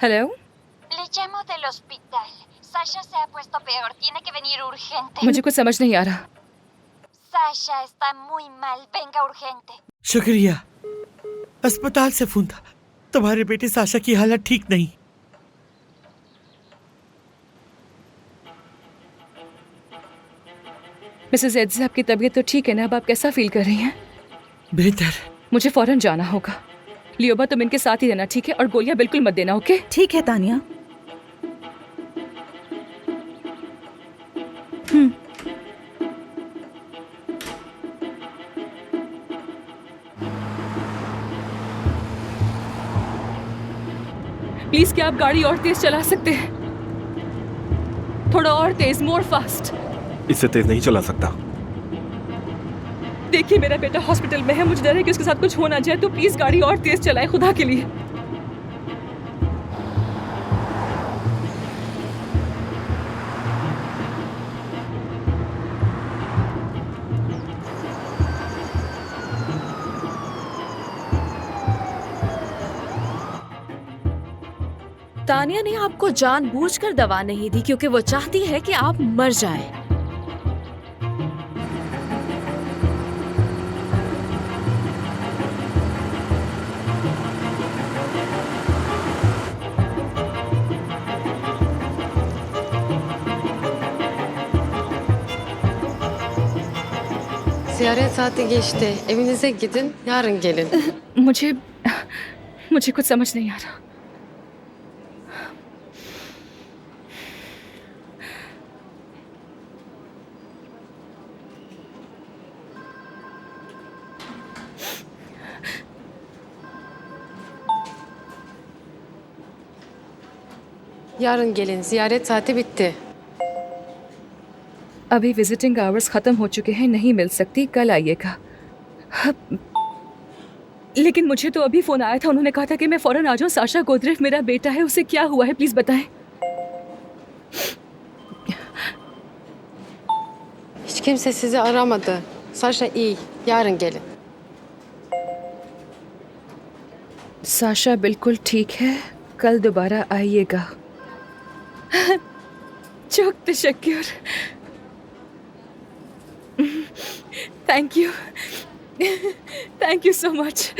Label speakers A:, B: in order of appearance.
A: Hello.
B: Le llamo del hospital. Sasha se ha puesto peor. Tiene que venir urgente.
A: मुझे कुछ समझ नहीं आ रहा।
B: Sasha está muy mal. Venga urgente.
C: शुक्रिया। अस्पताल से फोन था। तुम्हारे बेटे साशा की हालत ठीक नहीं।
A: मिसेस एड्स, आपकी तबीयत तो ठीक है ना? अब आप कैसा फील कर रही हैं?
C: बेहतर।
A: मुझे फौरन जाना होगा। लियोबा, तुम इनके साथ ही रहना, ठीक है? और गोलियां बिल्कुल मत देना, ओके?
D: ठीक है तानिया।
A: प्लीज, क्या आप गाड़ी और तेज चला सकते हैं? थोड़ा और तेज, मोर फास्ट।
E: इससे तेज नहीं चला सकता।
A: देखिए, मेरा बेटा हॉस्पिटल में है, मुझे डर है कि उसके साथ कुछ हो ना जाए, तो प्लीज गाड़ी और तेज चलाएं, खुदा के लिए।
D: तानिया ने आपको जानबूझकर दवा नहीं दी क्योंकि वो चाहती है कि आप मर जाएं।
F: Ziyaret saati geçti. Evinize gidin, yarın gelin.
A: मुझे कुछ समझ नहीं आ रहा।
F: Yarın gelin, ziyaret saati bitti.
A: अभी विजिटिंग आवर्स खत्म हो चुके हैं, नहीं मिल सकती, कल आइएगा। लेकिन मुझे तो अभी फोन आया था, उन्होंने कहा था कि मैं फौरन आ जाऊं। साशा गोद्रेफ मेरा बेटा है, उसे क्या हुआ है, प्लीज बताएं।
F: Hiç kimse sizi aramadı. Saşa iyi, yarın gelin.
A: Sasha बिल्कुल ठीक है, कल दोबारा आइएगा। çok teşekkür। Thank you, thank you so much.